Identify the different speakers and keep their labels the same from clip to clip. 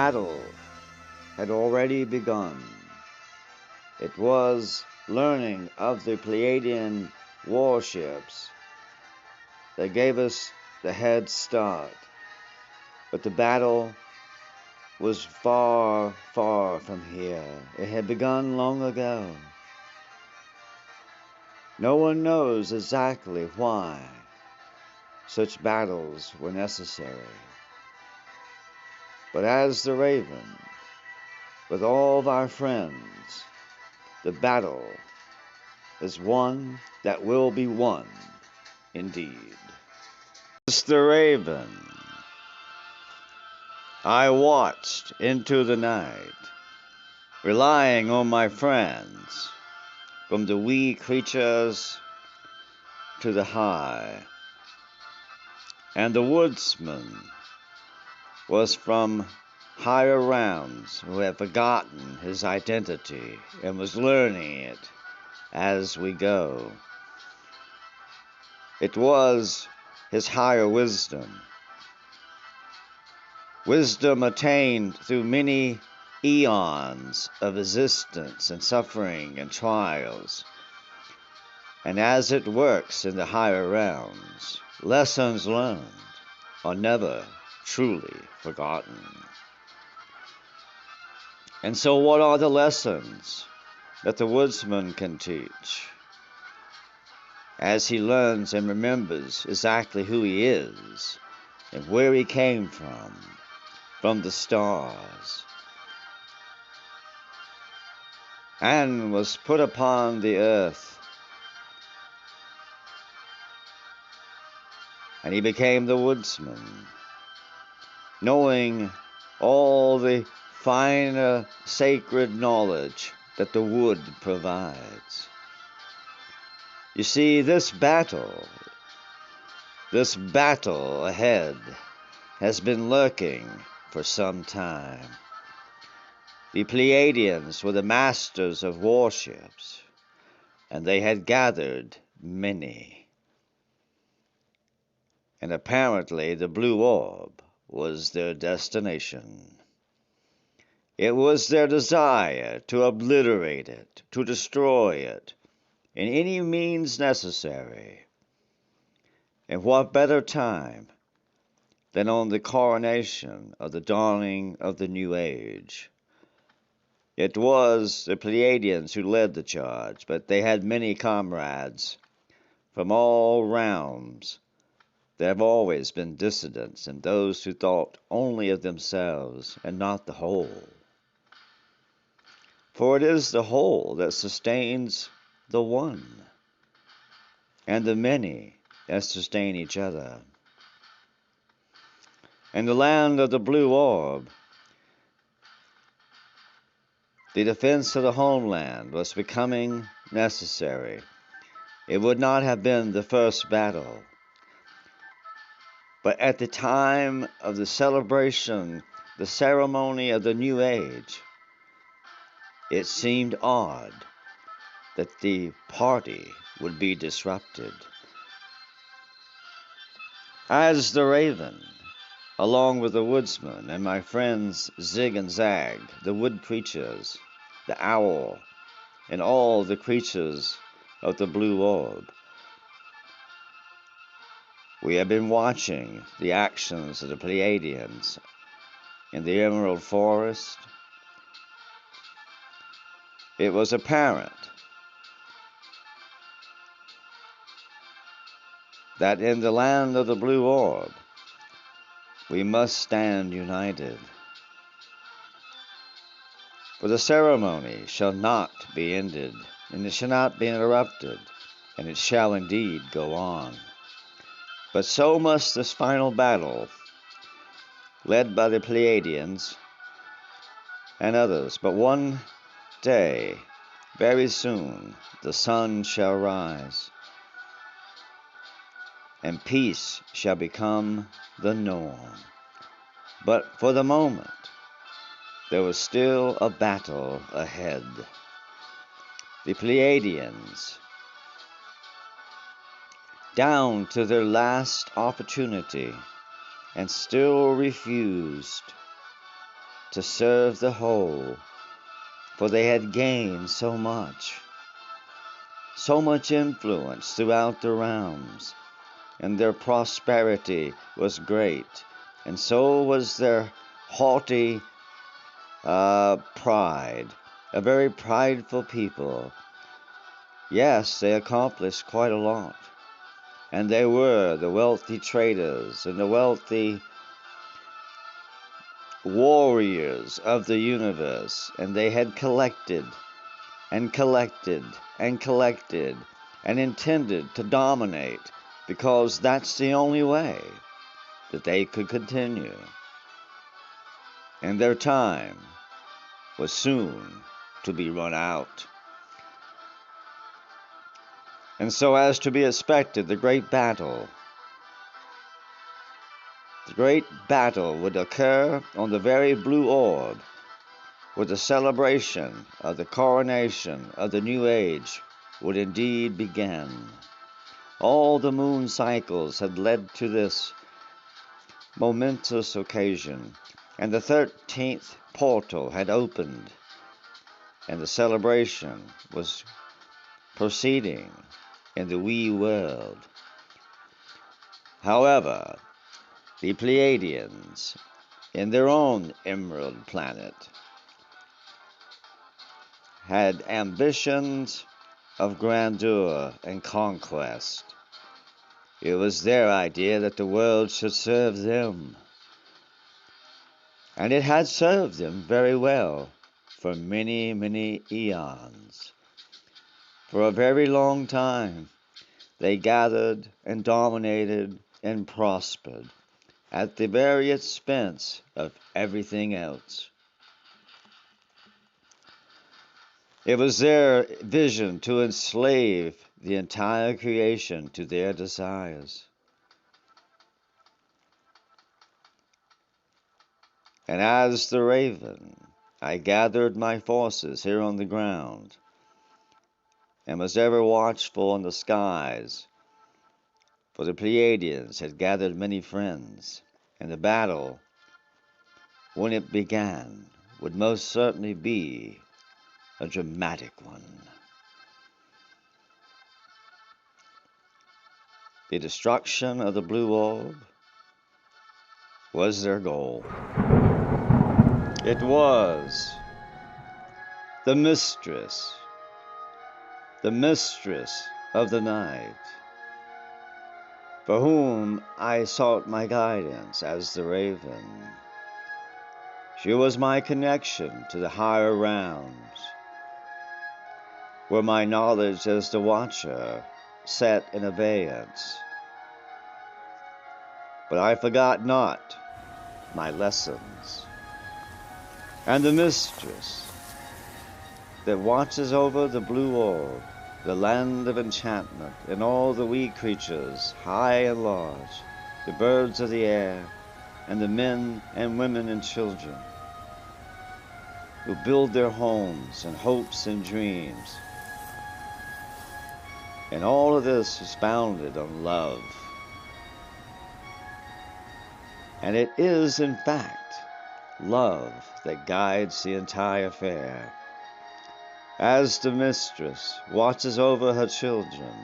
Speaker 1: battle had already begun. It was learning of the Pleiadian warships that gave us the head start. But the battle was far, far from here. It had begun long ago. No one knows exactly why such battles were necessary. But as the Raven, with all of our friends, the battle is one that will be won indeed. As the Raven, I watched into the night, relying on my friends, from the wee creatures to the high. And the Woodsman was from higher realms who had forgotten his identity and was learning it as we go. It was his higher wisdom. Wisdom attained through many eons of existence and suffering and trials. And as it works in the higher realms, lessons learned are never truly forgotten. And so what are the lessons that the Woodsman can teach as he learns and remembers exactly who he is and where he came from the stars, and was put upon the earth, and he became the Woodsman, knowing all the finer sacred knowledge that the wood provides. You see, this battle ahead has been lurking for some time. The Pleiadians were the masters of warships, and they had gathered many. And apparently the blue orb was their destination. It was their desire to obliterate it, to destroy it, in any means necessary. And what better time than on the coronation of the dawning of the new age? It was the Pleiadians who led the charge, but they had many comrades from all realms. There have always been dissidents and those who thought only of themselves and not the whole. For it is the whole that sustains the one, and the many that sustain each other. In the land of the blue orb, the defense of the homeland was becoming necessary. It would not have been the first battle, but at the time of the celebration, the ceremony of the new age, it seemed odd that the party would be disrupted. As the Raven, along with the Woodsman and my friends Zig and Zag, the wood creatures, the owl, and all the creatures of the blue orb, we have been watching the actions of the Pleiadians in the Emerald Forest. It was apparent that in the land of the blue orb, we must stand united. For the ceremony shall not be ended, and it shall not be interrupted, and it shall indeed go on. But so must this final battle, led by the Pleiadians and others. But one day, very soon, the sun shall rise, and peace shall become the norm. But for the moment, there was still a battle ahead. The Pleiadians, down to their last opportunity, and still refused to serve the whole, for they had gained so much influence throughout the realms, and their prosperity was great, and so was their haughty pride, a very prideful people. Yes, they accomplished quite a lot, and they were the wealthy traders and the wealthy warriors of the universe, and they had collected and collected and collected and intended to dominate, because that's the only way that they could continue. And their time was soon to be run out. And so, as to be expected, the great battle would occur on the very blue orb, where the celebration of the coronation of the new age would indeed begin. All the moon cycles had led to this momentous occasion, and the 13th portal had opened, and the celebration was proceeding in the wee world. However, the Pleiadians, in their own emerald planet, had ambitions of grandeur and conquest. It was their idea that the world should serve them, and it had served them very well for many, many eons. For a very long time, they gathered and dominated and prospered at the very expense of everything else. It was their vision to enslave the entire creation to their desires. And as the raven, I gathered my forces here on the ground, and was ever watchful in the skies, for the Pleiadians had gathered many friends, and the battle, when it began, would most certainly be a dramatic one. The destruction of the blue orb was their goal. It was the mistress of the night, for whom I sought my guidance as the raven. She was my connection to the higher realms, where my knowledge as the watcher sat in abeyance. But I forgot not my lessons. And the mistress that watches over the blue orb, the land of enchantment, and all the wee creatures, high and large, the birds of the air, and the men and women and children, who build their homes and hopes and dreams. And all of this is founded on love. And it is, in fact, love that guides the entire affair. As the mistress watches over her children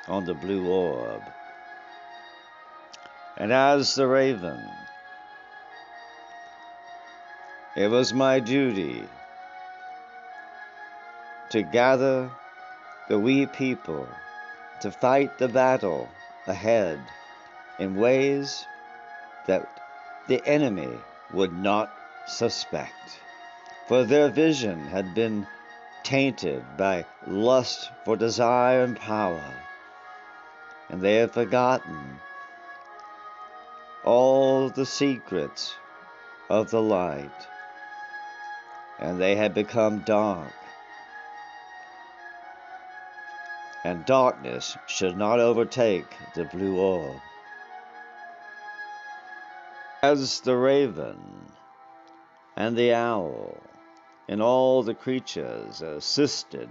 Speaker 1: on the blue orb, and as the raven, it was my duty to gather the wee people to fight the battle ahead in ways that the enemy would not suspect, for their vision had been tainted by lust for desire and power, and they had forgotten all the secrets of the light, and they had become dark. And darkness should not overtake the blue orb. As the raven and the owl and all the creatures assisted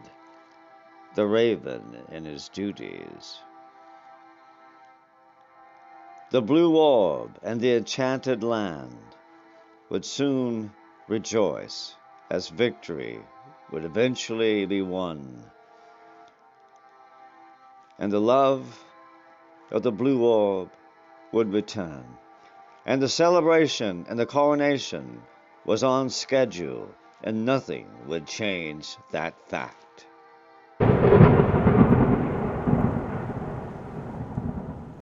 Speaker 1: the raven in his duties, the blue orb and the enchanted land would soon rejoice, as victory would eventually be won. And the love of the blue orb would return. And the celebration and the coronation was on schedule, and nothing would change that fact.